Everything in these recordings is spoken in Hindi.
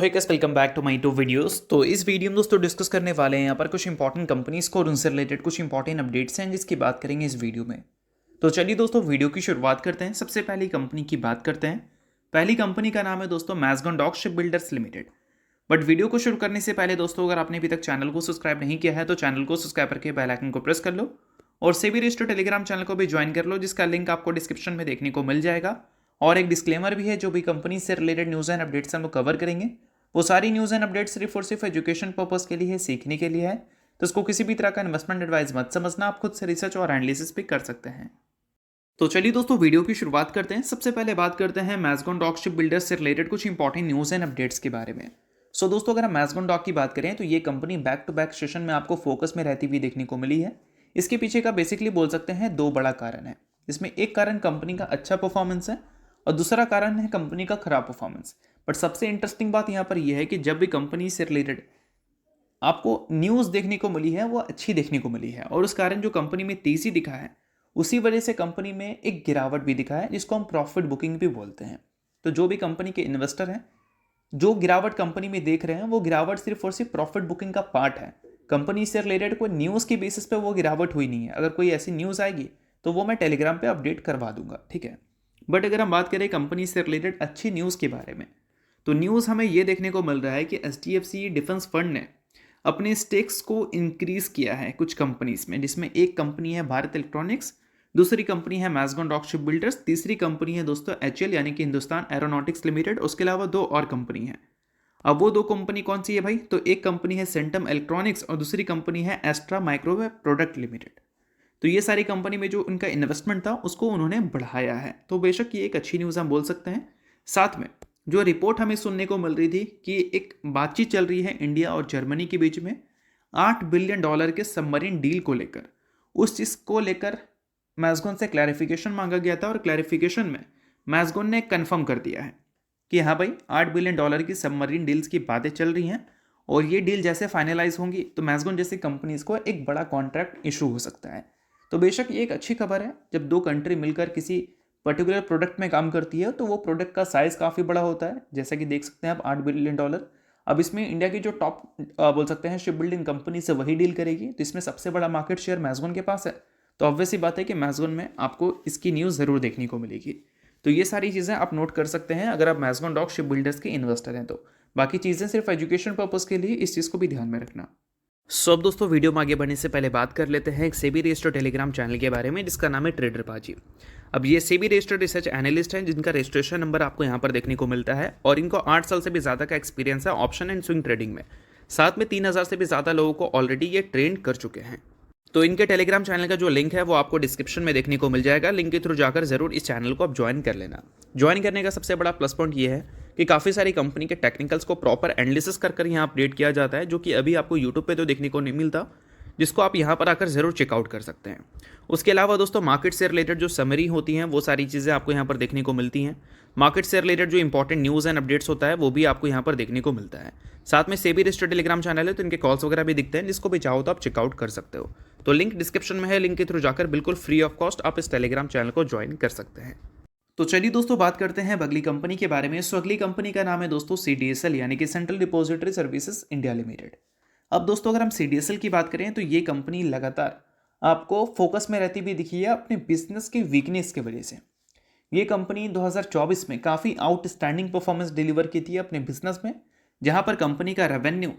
Hey guys, welcome back to my to videos. तो इस वीडियो में दोस्तों डिस्कस करने वाले हैं यहाँ पर कुछ इंपॉर्टेंट कंपनीज को और उनसे रिलेटेड कुछ इंपॉर्टेंट अपडेट्स हैं जिसकी बात करेंगे इस वीडियो में। तो चलिए दोस्तों वीडियो की शुरुआत करते हैं। सबसे पहली कंपनी की बात करते हैं। पहली कंपनी का नाम है दोस्तों Mazagon dock ship builders limited. But video को शुरू करने से पहले दोस्तों अगर आपने अभी तक चैनल को सब्सक्राइब नहीं किया है तो चैनल को सब्सक्राइब करके बेल आइकन को प्रेस कर लो और सेबी रजिस्टर्ड टेलीग्राम चैनल को भी ज्वाइन कर लो, जिसका लिंक आपको डिस्क्रिप्शन में देखने को मिल जाएगा। और एक डिस्क्लेमर भी है, जो भी कंपनी से रिलेटेड न्यूज़ एंड अपडेट्स हम लोग कवर करेंगे वो सारी न्यूज़ एंड अपडेट सिर्फ और सिर्फ एजुकेशन पर्पस के लिए है, सीखने के लिए है। तो इसको किसी भी तरह का इन्वेस्टमेंट एडवाइस मत समझना, आप खुद से रिसर्च और एनालिसिस भी कर सकते हैं। तो चलिए दोस्तों वीडियो की शुरुआत करते हैं। सबसे पहले बात करते हैं मैज़गन डॉक शिप बिल्डर्स से रिलेटेड कुछ इंपॉर्टेंट न्यूज़ एंड अपडेट्स के बारे में। सो दोस्तों अगर हम मैज़गन डॉक की बात करें तो ये company back to back session में आपको फोकस में रहती हुई देखने को मिली है। इसके पीछे का बेसिकली बोल सकते हैं दो बड़ा कारण है। इसमें एक कारण कंपनी का अच्छा परफॉर्मेंस है और दूसरा कारण है कंपनी का खराब परफॉर्मेंस। बट सबसे इंटरेस्टिंग बात यहाँ पर यह है कि जब भी कंपनी से रिलेटेड आपको न्यूज़ देखने को मिली है वो अच्छी देखने को मिली है, और उस कारण जो कंपनी में तेजी दिखा है उसी वजह से कंपनी में एक गिरावट भी दिखा है, जिसको हम प्रॉफिट बुकिंग भी बोलते हैं। तो जो भी कंपनी के इन्वेस्टर हैं जो गिरावट कंपनी में देख रहे हैं वो गिरावट सिर्फ और सिर्फ प्रॉफिट बुकिंग का पार्ट है। कंपनी से रिलेटेड कोई न्यूज़ की बेसिस पे वो गिरावट हुई नहीं है। अगर कोई ऐसी न्यूज़ आएगी तो वो मैं टेलीग्राम पे अपडेट करवा दूंगा, ठीक है। बट अगर हम बात करें कंपनी से रिलेटेड अच्छी न्यूज़ के बारे में तो न्यूज़ हमें ये देखने को मिल रहा है कि HDFC डिफेंस फंड ने अपने स्टेक्स को इंक्रीज किया है कुछ कंपनीज में, जिसमें एक कंपनी है भारत इलेक्ट्रॉनिक्स, दूसरी कंपनी है मैज़गन डॉक शिप बिल्डर्स, तीसरी कंपनी है दोस्तों HL यानी कि हिंदुस्तान एरोनॉटिक्स लिमिटेड। उसके अलावा दो और कंपनी है। अब वो दो कंपनी कौन सी है भाई? तो एक कंपनी है सेंटम इलेक्ट्रॉनिक्स और दूसरी कंपनी है एस्ट्रा माइक्रोवेव प्रोडक्ट लिमिटेड। तो ये सारी कंपनी में जो उनका इन्वेस्टमेंट था उसको उन्होंने बढ़ाया है। तो बेशक ये एक अच्छी न्यूज़ हम बोल सकते हैं। साथ में जो रिपोर्ट हमें सुनने को मिल रही थी कि एक बातचीत चल रही है इंडिया और जर्मनी के बीच में $8 बिलियन के सबमरीन डील को लेकर, उस चीज़ को लेकर मैज़गन से क्लैरिफिकेशन मांगा गया था और क्लैरिफिकेशन में मैज़गन ने कंफर्म कर दिया है कि हाँ भाई $8 बिलियन की सबमरीन डील्स की बातें चल रही हैं और ये डील जैसे फाइनलाइज होंगी तो मैज़गन जैसी कंपनीज को एक बड़ा कॉन्ट्रैक्ट इशू हो सकता है। तो बेशक ये एक अच्छी खबर है। जब दो कंट्री मिलकर किसी पर्टिकुलर प्रोडक्ट में काम करती है तो वो प्रोडक्ट का साइज़ काफ़ी बड़ा होता है, जैसा कि देख सकते हैं आप $8 बिलियन। अब इसमें इंडिया की जो टॉप बोल सकते हैं शिप बिल्डिंग कंपनी से वही डील करेगी, तो इसमें सबसे बड़ा मार्केट शेयर मैज़गन के पास है। तो ऑब्वियस ही बात है कि मैज़गन में आपको इसकी न्यूज़ ज़रूर देखने को मिलेगी। तो ये सारी चीज़ें आप नोट कर सकते हैं अगर आप मैज़गन डॉक शिप बिल्डर्स के इन्वेस्टर हैं तो। बाकी चीज़ें सिर्फ एजुकेशन पर्पज़ के लिए, इस चीज़ को भी ध्यान में रखना। सो अब दोस्तों वीडियो में आगे बढ़ने से पहले बात कर लेते हैं एक सेबी रजिस्टर्ड टेलीग्राम चैनल के बारे में जिसका नाम है ट्रेडर पाजी। अब ये सेबी रजिस्टर्ड रिसर्च एनालिस्ट हैं जिनका रजिस्ट्रेशन नंबर आपको यहाँ पर देखने को मिलता है और इनको 8 साल से भी ज़्यादा का एक्सपीरियंस है ऑप्शन एंड स्विंग ट्रेडिंग में। साथ में 3000 से भी ज़्यादा लोगों को ऑलरेडी ये ट्रेन कर चुके हैं। तो इनके टेलीग्राम चैनल का जो लिंक है वो आपको डिस्क्रिप्शन में देखने को मिल जाएगा। लिंक के थ्रू जाकर जरूर इस चैनल को आप ज्वाइन कर लेना। ज्वाइन करने का सबसे बड़ा प्लस पॉइंट ये है कि काफ़ी सारी कंपनी के टेक्निकल्स को प्रॉपर एनालिसिस कर यहाँ अपडेट किया जाता है, जो कि अभी आपको यूट्यूब पे तो देखने को नहीं मिलता, जिसको आप यहाँ पर आकर ज़रूर चेकआउट कर सकते हैं। उसके अलावा दोस्तों मार्केट से रिलेटेड जो समरी होती हैं वो सारी चीज़ें आपको यहाँ पर देखने को मिलती हैं। मार्केट से रिलेटेड जो इंपॉर्टेंट न्यूज़ एंड अपडेट्स होता है वो भी आपको यहाँ पर देखने को मिलता है। साथ में सेबी रजिस्टर्ड टेलीग्राम चैनल है तो इनके कॉल्स वगैरह भी दिखते हैं, जिसको भी चाहो तो आप चेकआउट कर सकते हो। तो लिंक डिस्क्रिप्शन में है, लिंक के थ्रू जाकर बिल्कुल फ्री ऑफ कॉस्ट आप इस टेलीग्राम चैनल को ज्वाइन कर सकते हैं। तो चलिए दोस्तों बात करते हैं अगली कंपनी के बारे में। सो अगली कंपनी का नाम है दोस्तों CDSL यानी कि central depository services India limited. अब दोस्तों अगर हम CDSL की बात करें तो ये कंपनी लगातार आपको फोकस में रहती हुई दिखी है अपने बिजनेस की वीकनेस की वजह से। ये कंपनी 2024 में काफ़ी आउटस्टैंडिंग परफॉर्मेंस डिलीवर की थी अपने बिजनेस में, जहां पर कंपनी का रेवेन्यू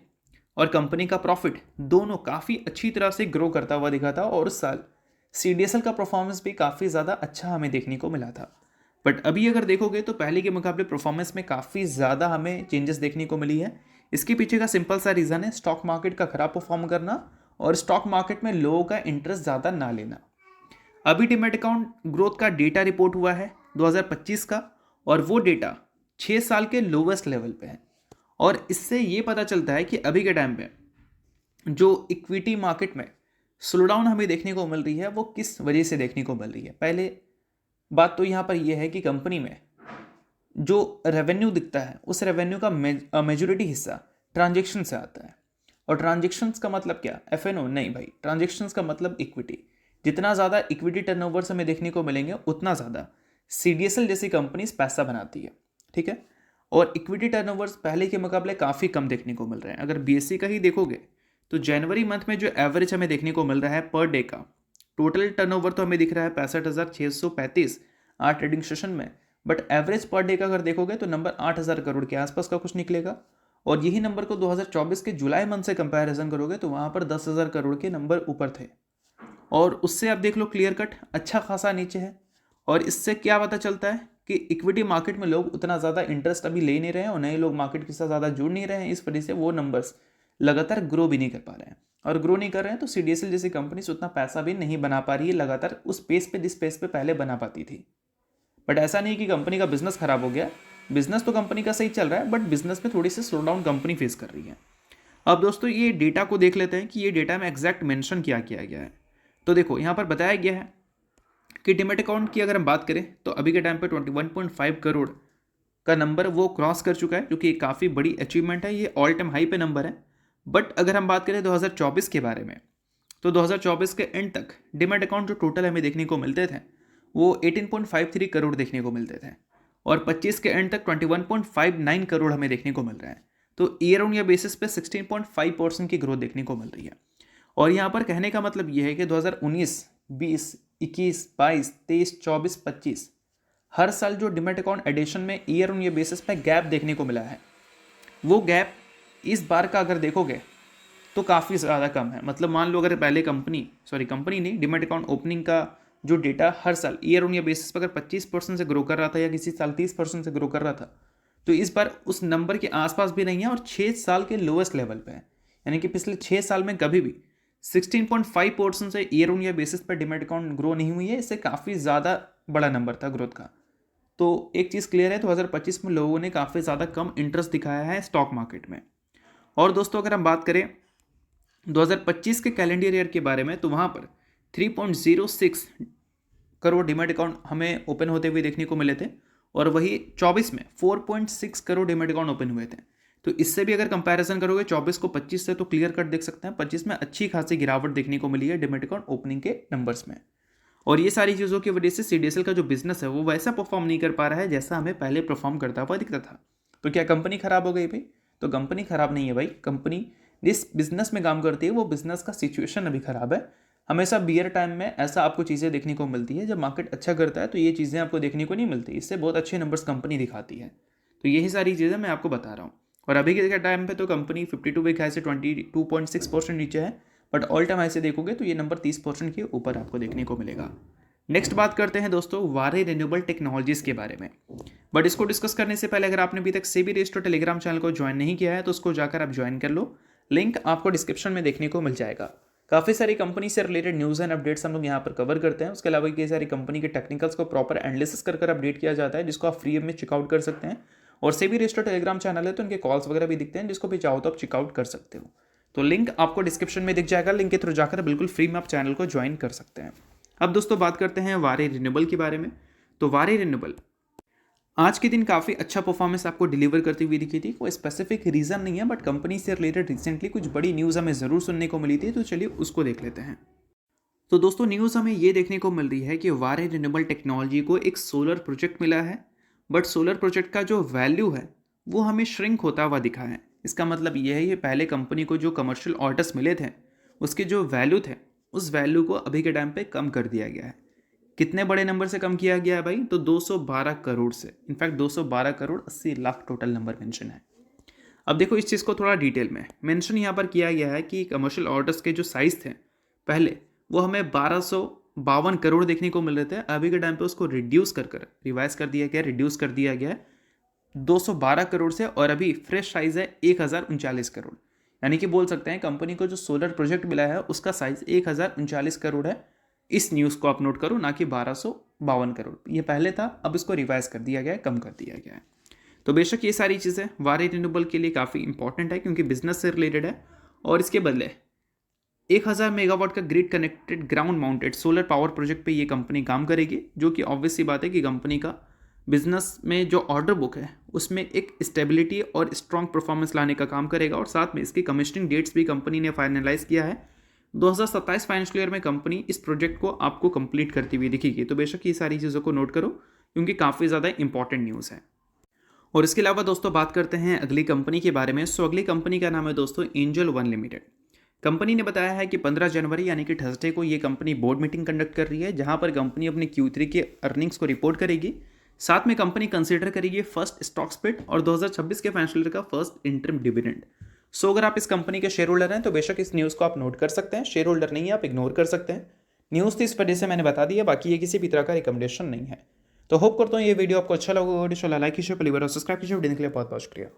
और कंपनी का प्रॉफिट दोनों काफ़ी अच्छी तरह से ग्रो करता हुआ दिखा था और उस साल CDSL का परफॉर्मेंस भी काफ़ी ज़्यादा अच्छा हमें देखने को मिला था। बट अभी अगर देखोगे तो पहले के मुकाबले परफॉर्मेंस में काफ़ी ज़्यादा हमें चेंजेस देखने को मिली है। इसके पीछे का सिंपल सा रीज़न है स्टॉक मार्केट का खराब परफॉर्म करना और स्टॉक मार्केट में लोगों का इंटरेस्ट ज़्यादा ना लेना। अभी डीमैट अकाउंट ग्रोथ का डेटा रिपोर्ट हुआ है 2025 का, और वो डेटा 6 साल के लोवेस्ट लेवल पे है। और इससे ये पता चलता है कि अभी के टाइम पे जो इक्विटी मार्केट में स्लोडाउन हमें देखने को मिल रही है वो किस वजह से देखने को मिल रही है। पहले बात तो यहाँ पर यह है कि कंपनी में जो रेवेन्यू दिखता है उस रेवेन्यू का मेजॉरिटी हिस्सा ट्रांजेक्शन से आता है। और ट्रांजेक्शन्स का मतलब क्या? FNO नहीं भाई, ट्रांजेक्शन्स का मतलब इक्विटी। जितना ज़्यादा इक्विटी टर्नओवर्स हमें देखने को मिलेंगे उतना ज़्यादा CDSL जैसी कंपनीज पैसा बनाती है, ठीक है। और इक्विटी टर्नओवर्स पहले के मुकाबले काफ़ी कम देखने को मिल रहे हैं। अगर बीएससी का ही देखोगे तो जनवरी मंथ में जो एवरेज हमें देखने को मिल रहा है पर डे का टोटल टर्नओवर तो हमें दिख रहा है 65,635 आज ट्रेडिंग सेशन में, बट एवरेज पर डे का अगर देखोगे तो नंबर 8,000 करोड़ के आसपास का कुछ निकलेगा। और यही नंबर को 2024 के जुलाई मंथ से कंपैरिजन करोगे तो वहाँ पर 10,000 करोड़ के नंबर ऊपर थे, और उससे आप देख लो क्लियर कट अच्छा खासा नीचे है। और इससे क्या पता चलता है कि इक्विटी मार्केट में लोग उतना ज़्यादा इंटरेस्ट अभी ले नहीं रहे हैं और नए लोग मार्केट के साथ ज़्यादा जुड़ नहीं रहे हैं, इस वजह से वो नंबर्स लगातार ग्रो भी नहीं कर पा रहे हैं। और ग्रो नहीं कर रहे हैं तो सीडीएसएल जैसी कंपनी उतना पैसा भी नहीं बना पा रही है लगातार उस पेस पे जिस पेस पे पहले बना पाती थी। बट ऐसा नहीं कि कंपनी का बिजनेस खराब हो गया, बिजनेस तो कंपनी का सही चल रहा है, बट बिजनेस में थोड़ी सी स्लो डाउन कंपनी फेस कर रही है। अब दोस्तों ये डेटा को देख लेते हैं कि ये डेटा में एग्जैक्ट मेंशन क्या किया गया है। तो देखो यहाँ पर बताया गया है कि डीमैट अकाउंट की अगर हम बात करें तो अभी के टाइम पे 21.5 करोड़ का नंबर वो क्रॉस कर चुका है, जो कि काफ़ी बड़ी अचीवमेंट है, ये ऑल टाइम हाई पे नंबर है। बट अगर हम बात करें 2024 के बारे में तो 2024 के एंड तक डीमैट अकाउंट जो टोटल हमें देखने को मिलते थे वो 18.53 करोड़ देखने को मिलते थे, और 25 के एंड तक 21.59 करोड़ हमें देखने को मिल रहा है। तो ईयर ऑन ईयर बेसिस पे 16.5% की ग्रोथ देखने को मिल रही है। और यहाँ पर कहने का मतलब ये है कि 2019, 20, 21, 22, 23, 24, 25 हर साल जो डीमैट अकाउंट एडिशन में ईयर ऑन ईयर बेसिस पे गैप देखने को मिला है, वो गैप इस बार का अगर देखोगे तो काफ़ी ज़्यादा कम है। मतलब मान लो अगर पहले कंपनी नहीं, डीमैट अकाउंट ओपनिंग का जो डेटा हर साल ईयर ऑन ईयर बेसिस पर अगर 25% से ग्रो कर रहा था या किसी साल 30% से ग्रो कर रहा था, तो इस बार उस नंबर के आसपास भी नहीं है और 6 साल के लोएस्ट लेवल पे है। यानी कि पिछले 6 साल में कभी भी 16.5% से ईयर ऑन ईयर बेसिस पर डीमैट अकाउंट ग्रो नहीं हुई है। इससे काफ़ी ज़्यादा बड़ा नंबर था ग्रोथ का। तो एक चीज़ क्लियर है, 2025 में लोगों ने काफ़ी ज़्यादा कम इंटरेस्ट दिखाया है स्टॉक मार्केट में। और दोस्तों अगर हम बात करें 2025 के कैलेंडर ईयर के बारे में तो वहाँ पर 3.06 करोड़ डीमैट अकाउंट हमें ओपन होते हुए देखने को मिले थे, और वही 24 में 4.6 करोड़ डीमैट अकाउंट ओपन हुए थे। तो इससे भी अगर कंपैरिजन करोगे 24 को 25 से तो क्लियर कट देख सकते हैं 25 में अच्छी खासी गिरावट देखने को मिली है डीमैट अकाउंट ओपनिंग के नंबर्स में। और ये सारी चीज़ों की वजह से सीडीएसएल का जो बिजनेस है वो वैसा परफॉर्म नहीं कर पा रहा है जैसा हमें पहले परफॉर्म करता हुआ दिखता था। तो क्या कंपनी खराब हो गई भाई? तो कंपनी खराब नहीं है भाई। कंपनी जिस बिजनेस में काम करती है वो बिजनेस का सिचुएशन अभी खराब है। हमेशा बियर टाइम में ऐसा आपको चीज़ें देखने को मिलती है, जब मार्केट अच्छा करता है तो ये चीज़ें आपको देखने को नहीं मिलती, इससे बहुत अच्छे नंबर्स कंपनी दिखाती है। तो यही सारी चीज़ें मैं आपको बता रहा हूँ। और अभी के टाइम पे तो कंपनी 52 वीक हाई से 22.6% नीचे है, बट ऑल टाइम हाई से देखोगे तो ये नंबर 30% के ऊपर आपको देखने को मिलेगा। नेक्स्ट बात करते हैं दोस्तों वारे रिन्यूएबल टेक्नोलॉजीज़ के बारे में। बट इसको डिस्कस करने से पहले अगर आपने अभी तक सेबी रजिस्टर्ड टेलीग्राम चैनल को ज्वाइन नहीं किया है तो उसको जाकर आप ज्वाइन कर लो, लिंक आपको डिस्क्रिप्शन में देखने को मिल जाएगा। काफ़ी सारी कंपनी से रिलेटेड न्यूज़ एंड अपडेट्स हम लोग यहाँ पर कवर करते हैं। उसके अलावा कई सारी कंपनी के टेक्निकल्स को प्रॉपर एनालिसिस कर अपडेट किया जाता है, जिसको आप फ्री में चेकआउट कर सकते हैं। और सेबी रजिस्टर्ड टेलीग्राम चैनल है तो उनके कॉल्स वगैरह भी दिखते हैं, जिसको भी चाहो तो आप चेकआउट कर सकते हो। तो लिंक आपको डिस्क्रिप्शन में दिख जाएगा, लिंक के थ्रू जाकर बिल्कुल फ्री में आप चैनल को ज्वाइन कर सकते हैं। अब दोस्तों बात करते हैं वारे रिन्यूएबल के बारे में। तो वारे रिन्यूएबल आज के दिन काफ़ी अच्छा परफॉर्मेंस आपको डिलीवर करती हुई दिखी थी। कोई स्पेसिफिक रीज़न नहीं है, बट कंपनी से रिलेटेड रिसेंटली कुछ बड़ी न्यूज़ हमें ज़रूर सुनने को मिली थी, तो चलिए उसको देख लेते हैं। तो दोस्तों न्यूज़ हमें ये देखने को मिल रही है कि वारे रिन्यूएबल टेक्नोलॉजी को एक सोलर प्रोजेक्ट मिला है, बट सोलर प्रोजेक्ट का जो वैल्यू है वो हमें श्रिंक होता हुआ दिखा है। इसका मतलब यह है कि पहले कंपनी को जो कमर्शियल ऑर्डर्स मिले थे उसके जो वैल्यू थे उस वैल्यू को अभी के टाइम पे कम कर दिया गया है। कितने बड़े नंबर से कम किया गया है भाई? तो 212 करोड़ से। In fact 212 crore 80 lakh total number mention है। अब देखो इस चीज़ को थोड़ा डिटेल में मेंशन यहाँ पर किया गया है कि कमर्शियल ऑर्डर्स के जो साइज़ थे पहले वो हमें 1252 करोड़ देखने को मिल रहे थे, अभी के टाइम पे उसको रिड्यूस रिवाइज कर दिया गया, रिड्यूस कर दिया गया 212 करोड़ से, और अभी फ्रेश साइज़ है 1039 करोड़। यानी कि बोल सकते हैं कंपनी को जो सोलर प्रोजेक्ट मिला है उसका साइज़ 1039 करोड़ है। इस न्यूज़ को आप नोट करो, ना कि 1252 करोड़। ये पहले था, अब इसको रिवाइज कर दिया गया है, कम कर दिया गया है। तो बेशक ये सारी चीज़ें वारे रिन्यूएबल के लिए काफ़ी इंपॉर्टेंट है क्योंकि बिजनेस से रिलेटेड है, और इसके बदले 1000 मेगावाट का grid connected ground mounted solar power project पे ये कंपनी काम करेगी, जो कि ऑब्वियस सी बात है कि कंपनी का बिजनेस में जो ऑर्डर बुक है उसमें एक स्टेबिलिटी और स्ट्रॉन्ग परफॉर्मेंस लाने का काम करेगा। और साथ में इसकी कमिश्निंग डेट्स भी कंपनी ने फाइनलाइज किया है। 2027 फाइनेंशियल ईयर में कंपनी इस प्रोजेक्ट को आपको कंप्लीट करती हुई दिखेगी। तो बेशक ये सारी चीज़ों को नोट करो क्योंकि काफ़ी ज़्यादा इंपॉर्टेंट न्यूज़ है। और इसके अलावा दोस्तों बात करते हैं अगली कंपनी के बारे में। सो अगली कंपनी का नाम है दोस्तों एंजल वन लिमिटेड। कंपनी ने बताया है कि 15 जनवरी यानी कि थर्सडे को ये कंपनी बोर्ड मीटिंग कंडक्ट कर रही है, जहां पर कंपनी अपने Q3 के अर्निंग्स को रिपोर्ट करेगी। साथ में कंपनी कंसीडर करेगी फर्स्ट स्टॉक स्प्लिट और 2026 के फाइनेंशियल ईयर का फर्स्ट इंटरिम डिविडेंड। सो अगर आप इस कंपनी के शेयर होल्डर हैं तो बेशक इस न्यूज़ को आप नोट कर सकते हैं, शेयर होल्डर नहीं है आप इग्नोर कर सकते हैं। न्यूज़ तो इस वजह से मैंने बता दिया, बाकी ये किसी भी तरह का रिकमेंडेशन नहीं है। तो होप करता हूँ ये वीडियो आपको अच्छा लगा। वीडियो लाइक कीजिए, सब्सक्राइब कीजिए। वीडियो के लिए बहुत बहुत शुक्रिया।